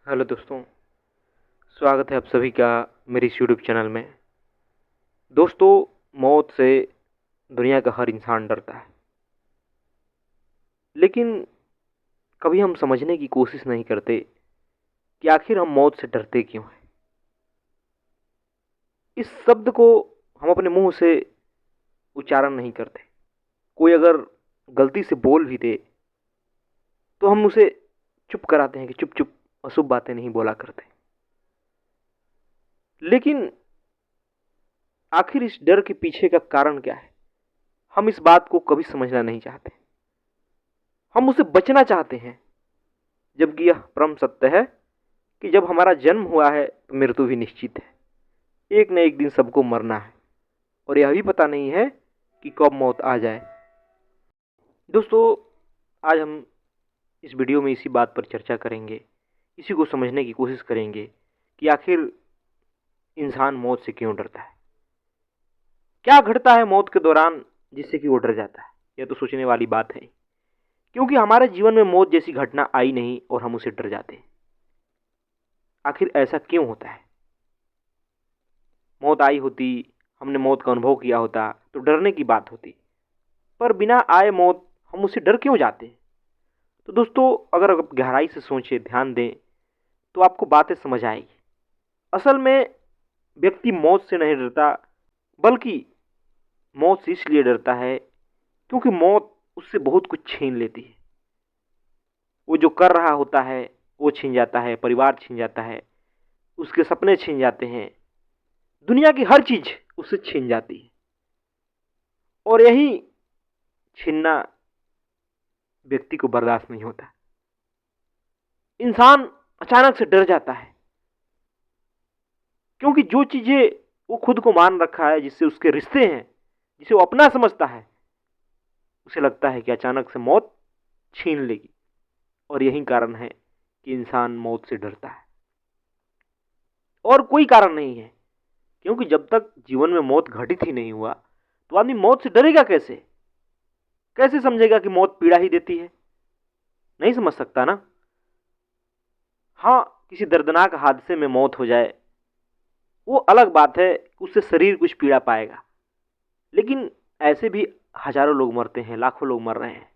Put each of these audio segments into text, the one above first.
Hello दोस्तों, स्वागत है आप सभी का मेरी इस यूट्यूब चैनल में। दोस्तों, मौत से दुनिया का हर इंसान डरता है, लेकिन कभी हम समझने की कोशिश नहीं करते कि आखिर हम मौत से डरते क्यों हैं। इस शब्द को हम अपने मुंह से उच्चारण नहीं करते। कोई अगर गलती से बोल भी दे तो हम उसे चुप कराते हैं कि चुप चुप, अशुभ बातें नहीं बोला करते। लेकिन आखिर इस डर के पीछे का कारण क्या है, हम इस बात को कभी समझना नहीं चाहते। हम उसे बचना चाहते हैं, जबकि यह परम सत्य है कि जब हमारा जन्म हुआ है तो मृत्यु भी निश्चित है। एक न एक दिन सबको मरना है, और यह भी पता नहीं है कि कब मौत आ जाए। दोस्तों, आज हम इस वीडियो में इसी बात पर चर्चा करेंगे, इसी को समझने की कोशिश करेंगे कि आखिर इंसान मौत से क्यों डरता है। क्या घटता है मौत के दौरान जिससे कि वो डर जाता है। यह तो सोचने वाली बात है, क्योंकि हमारे जीवन में मौत जैसी घटना आई नहीं और हम उसे डर जाते हैं। आखिर ऐसा क्यों होता है। मौत आई होती, हमने मौत का अनुभव किया होता तो डरने की बात होती, पर बिना आए मौत हम उससे डर क्यों जाते हैं। तो दोस्तों, अगर आप गहराई से सोचें, ध्यान दें, तो आपको बातें समझ आएगी। असल में व्यक्ति मौत से नहीं डरता, बल्कि मौत से इसलिए डरता है क्योंकि मौत उससे बहुत कुछ छीन लेती है। वो जो कर रहा होता है वो छीन जाता है, परिवार छीन जाता है, उसके सपने छीन जाते हैं, दुनिया की हर चीज उससे छीन जाती है। और यही छीनना व्यक्ति को बर्दाश्त नहीं होता। इंसान अचानक से डर जाता है क्योंकि जो चीजें वो खुद को मान रखा है, जिससे उसके रिश्ते हैं, जिसे वो अपना समझता है, उसे लगता है कि अचानक से मौत छीन लेगी। और यही कारण है कि इंसान मौत से डरता है, और कोई कारण नहीं है। क्योंकि जब तक जीवन में मौत घटित ही नहीं हुआ तो आदमी मौत से डरेगा कैसे। कैसे समझेगा कि मौत पीड़ा ही देती है। नहीं समझ सकता ना। हाँ, किसी दर्दनाक हादसे में मौत हो जाए वो अलग बात है, उससे शरीर कुछ पीड़ा पाएगा, लेकिन ऐसे भी हजारों लोग मरते हैं, लाखों लोग मर रहे हैं,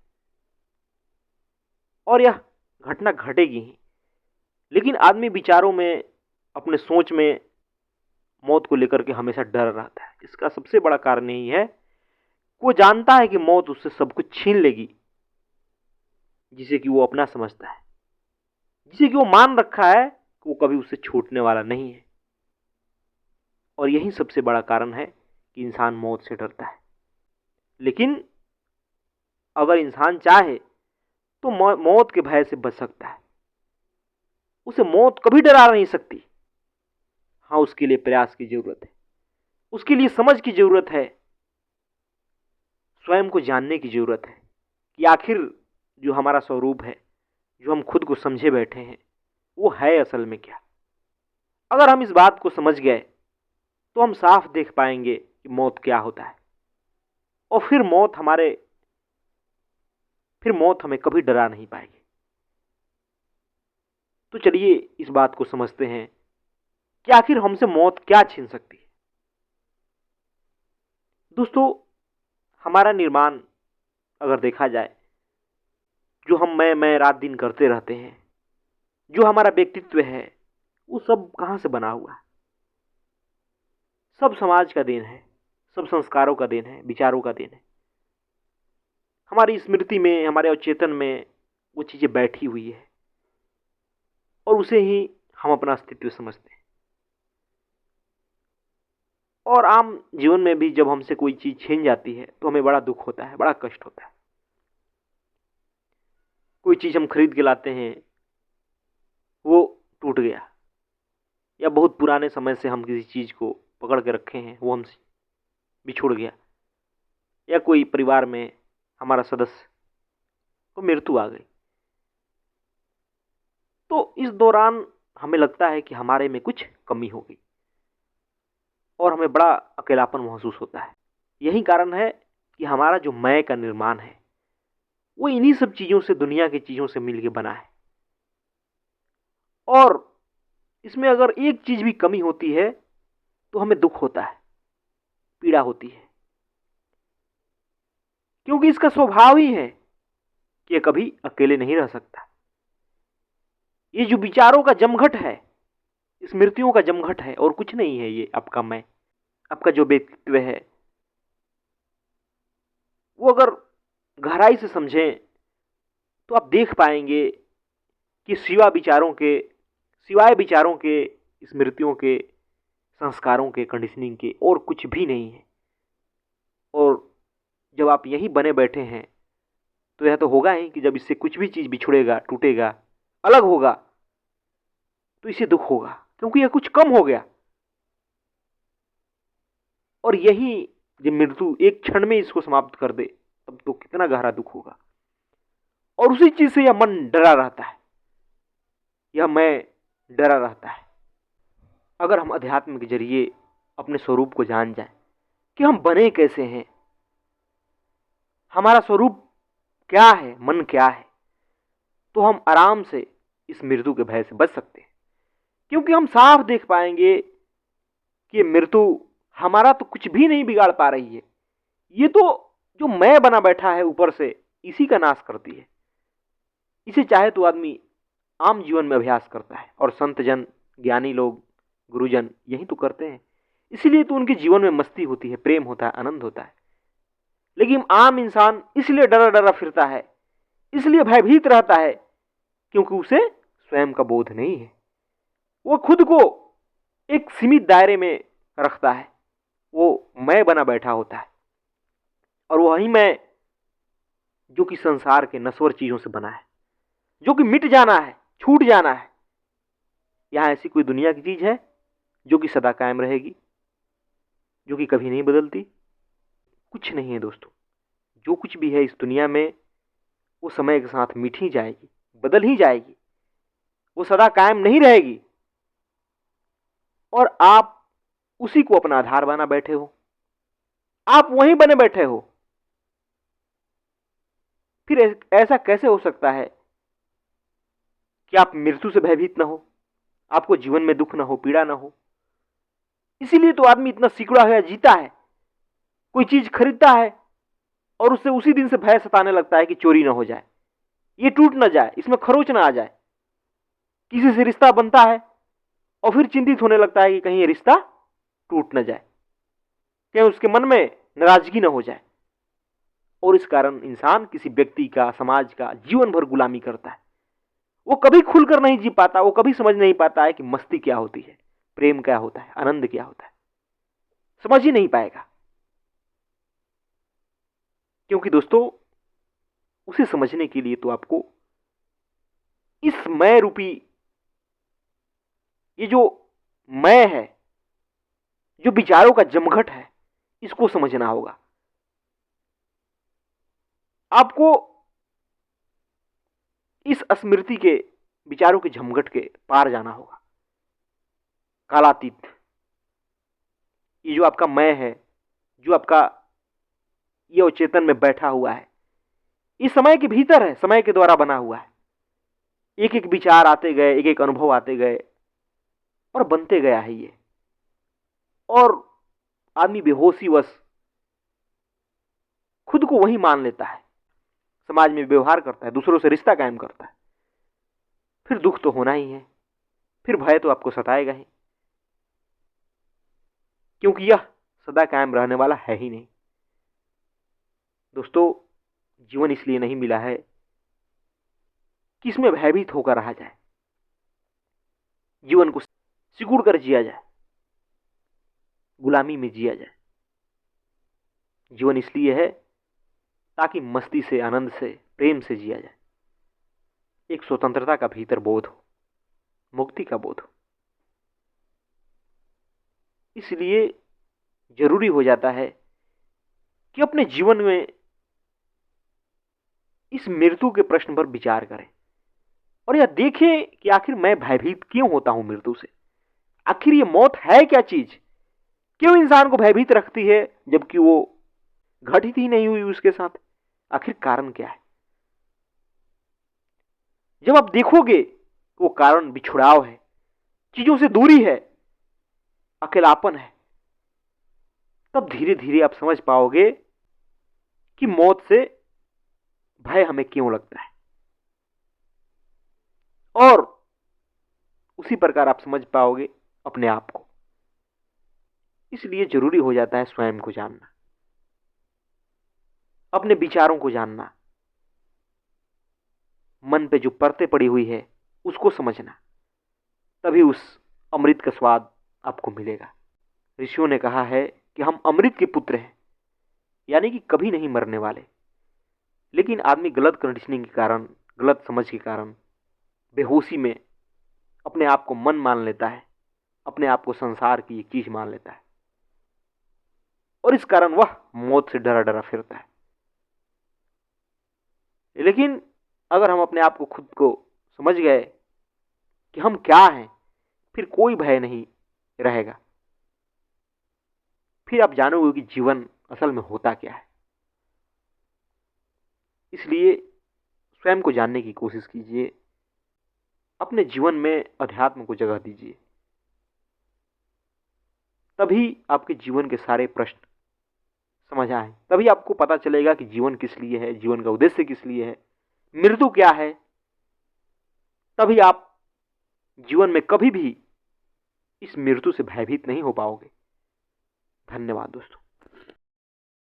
और यह घटना घटेगी ही। लेकिन आदमी विचारों में, अपने सोच में मौत को लेकर के हमेशा डर रहता है। इसका सबसे बड़ा कारण यही है, वो जानता है कि मौत उससे सब कुछ छीन लेगी, जिसे कि वो अपना समझता है, जिसे कि वो मान रखा है कि वो कभी उससे छूटने वाला नहीं है। और यही सबसे बड़ा कारण है कि इंसान मौत से डरता है। लेकिन अगर इंसान चाहे तो मौत के भय से बच सकता है। उसे मौत कभी डरा नहीं सकती। हाँ, उसके लिए प्रयास की जरूरत है, उसके लिए समझ की जरूरत है, स्वयं को जानने की जरूरत है कि आखिर जो हमारा स्वरूप है, जो हम खुद को समझे बैठे हैं, वो है असल में क्या। अगर हम इस बात को समझ गए तो हम साफ देख पाएंगे कि मौत क्या होता है, और फिर मौत हमें कभी डरा नहीं पाएगी। तो चलिए इस बात को समझते हैं कि आखिर हमसे मौत क्या छीन सकती है। दोस्तों, हमारा निर्माण अगर देखा जाए, जो हम मैं रात दिन करते रहते हैं, जो हमारा व्यक्तित्व है, वो सब कहां से बना हुआ है। सब समाज का देन है, सब संस्कारों का देन है, विचारों का देन है। हमारी स्मृति में, हमारे अवचेतन में वो चीजें बैठी हुई है, और उसे ही हम अपना अस्तित्व समझते हैं। और आम जीवन में भी जब हमसे कोई चीज छीन जाती है तो हमें बड़ा दुख होता है, बड़ा कष्ट होता है। कोई चीज हम खरीद के लाते हैं, वो टूट गया, या बहुत पुराने समय से हम किसी चीज को पकड़ के रखे हैं, वो हमसे बिछुड़ गया, या कोई परिवार में हमारा सदस्य को मृत्यु आ गई, तो इस दौरान हमें लगता है कि हमारे में कुछ कमी हो गई, और हमें बड़ा अकेलापन महसूस होता है। यही कारण है कि हमारा जो मैं का निर्माण है वो इन्हीं सब चीजों से, दुनिया की चीजों से मिलकर बना है। और इसमें अगर एक चीज भी कमी होती है तो हमें दुख होता है, पीड़ा होती है, क्योंकि इसका स्वभाव ही है कि यह कभी अकेले नहीं रह सकता। ये जो विचारों का जमघट है, स्मृतियों का जमघट है, और कुछ नहीं है। ये आपका मैं, आपका जो व्यक्तित्व है, वो अगर गहराई से समझें तो आप देख पाएंगे कि सिवाय विचारों के, स्मृतियों के, संस्कारों के, कंडीशनिंग के और कुछ भी नहीं है। और जब आप यहीं बने बैठे हैं तो यह तो होगा ही कि जब इससे कुछ भी चीज बिछुड़ेगा, टूटेगा, अलग होगा, तो इसे दुख होगा, क्योंकि यह कुछ कम हो गया। और यही जब मृत्यु एक क्षण में इसको समाप्त कर दे, तब तो कितना गहरा दुख होगा। और उसी चीज से यह मन डरा रहता है, यह मैं डरा रहता है। अगर हम अध्यात्म के जरिए अपने स्वरूप को जान जाएं कि हम बने कैसे हैं, हमारा स्वरूप क्या है, मन क्या है, तो हम आराम से इस मृत्यु के भय से बच सकते हैं। क्योंकि हम साफ देख पाएंगे कि मृत्यु हमारा तो कुछ भी नहीं बिगाड़ पा रही है। ये तो जो मैं बना बैठा है ऊपर से, इसी का नाश करती है। इसे चाहे तो आदमी आम जीवन में अभ्यास करता है, और संत जन, ज्ञानी लोग, गुरुजन यही तो करते हैं। इसीलिए तो उनके जीवन में मस्ती होती है, प्रेम होता है, आनंद होता है। लेकिन आम इंसान इसलिए डरा डरा फिरता है, इसलिए भयभीत रहता है, क्योंकि उसे स्वयं का बोध नहीं है। वो खुद को एक सीमित दायरे में रखता है, वो मैं बना बैठा होता है। और वही मैं जो कि संसार के नश्वर चीजों से बना है, जो कि मिट जाना है, छूट जाना है। यहां ऐसी कोई दुनिया की चीज है जो कि सदा कायम रहेगी, जो कि कभी नहीं बदलती? कुछ नहीं है दोस्तों। जो कुछ भी है इस दुनिया में, वो समय के साथ मिट ही जाएगी, बदल ही जाएगी, वो सदा कायम नहीं रहेगी। और आप उसी को अपना आधार बना बैठे हो, आप वहीं बने बैठे हो। फिर ऐसा कैसे हो सकता है कि आप मृत्यु से भयभीत ना हो, आपको जीवन में दुख ना हो, पीड़ा ना हो? इसीलिए तो आदमी इतना सिकुड़ा हुआ जीता है। कोई चीज खरीदता है और उससे उसी दिन से भय सताने लगता है कि चोरी ना हो जाए, ये टूट ना जाए, इसमें खरोच ना आ जाए। किसी से रिश्ता बनता है और फिर चिंतित होने लगता है कि कहीं ये रिश्ता टूट ना जाए, कहीं उसके मन में नाराजगी ना हो जाए। और इस कारण इंसान किसी व्यक्ति का, समाज का जीवन भर गुलामी करता है। वो कभी खुलकर नहीं जी पाता, वो कभी समझ नहीं पाता है कि मस्ती क्या होती है, प्रेम क्या होता है, आनंद क्या होता है। समझ ही नहीं पाएगा। क्योंकि दोस्तों, उसे समझने के लिए तो आपको इस मैं रूपी, ये जो मैं है, जो विचारों का जमघट है, इसको समझना होगा। आपको इस स्मृति के, विचारों के जमघट के पार जाना होगा। कालातीत, ये जो आपका मैं है, जो आपका ये अवचेतन में बैठा हुआ है, ये समय के भीतर है, समय के द्वारा बना हुआ है। एक एक विचार आते गए, एक एक अनुभव आते गए और बनते गया है ये। और आदमी बेहोशीवश खुद को वही मान लेता है, समाज में व्यवहार करता है, दूसरों से रिश्ता कायम करता है। फिर दुख तो होना ही है, फिर भय तो आपको सताएगा ही, क्योंकि यह सदा कायम रहने वाला है ही नहीं। दोस्तों, जीवन इसलिए नहीं मिला है कि इसमें भयभीत होकर रहा जाए, जीवन को सिकुड़ कर जिया जाए, गुलामी में जिया जाए। जीवन इसलिए है ताकि मस्ती से, आनंद से, प्रेम से जिया जाए। एक स्वतंत्रता का भीतर बोध हो, मुक्ति का बोध हो। इसलिए जरूरी हो जाता है कि अपने जीवन में इस मृत्यु के प्रश्न पर विचार करें और यह देखें कि आखिर मैं भयभीत क्यों होता हूं मृत्यु से। आखिर ये मौत है क्या चीज, क्यों इंसान को भयभीत रखती है जबकि वो घटित ही नहीं हुई उसके साथ? आखिर कारण क्या है? जब आप देखोगे वो कारण बिछुड़ाव है, चीजों से दूरी है, अकेलापन है, तब धीरे धीरे आप समझ पाओगे कि मौत से भय हमें क्यों लगता है। और उसी प्रकार आप समझ पाओगे अपने आप को। इसलिए जरूरी हो जाता है स्वयं को जानना, अपने विचारों को जानना, मन पे जो परतें पड़ी हुई है उसको समझना, तभी उस अमृत का स्वाद आपको मिलेगा। ऋषियों ने कहा है कि हम अमृत के पुत्र हैं, यानी कि कभी नहीं मरने वाले। लेकिन आदमी गलत कंडीशनिंग के कारण, गलत समझ के कारण बेहोशी में अपने आप को मन मान लेता है, अपने आप को संसार की एक चीज मान लेता है, और इस कारण वह मौत से डरा डरा फिरता है। लेकिन अगर हम अपने आप को, खुद को समझ गए कि हम क्या हैं, फिर कोई भय नहीं रहेगा। फिर आप जानोगे कि जीवन असल में होता क्या है। इसलिए स्वयं को जानने की कोशिश कीजिए, अपने जीवन में अध्यात्म को जगह दीजिए, तभी आपके जीवन के सारे प्रश्न समझ आए, तभी आपको पता चलेगा कि जीवन किस लिए है, जीवन का उद्देश्य किस लिए है, मृत्यु क्या है। तभी आप जीवन में कभी भी इस मृत्यु से भयभीत नहीं हो पाओगे। धन्यवाद दोस्तों।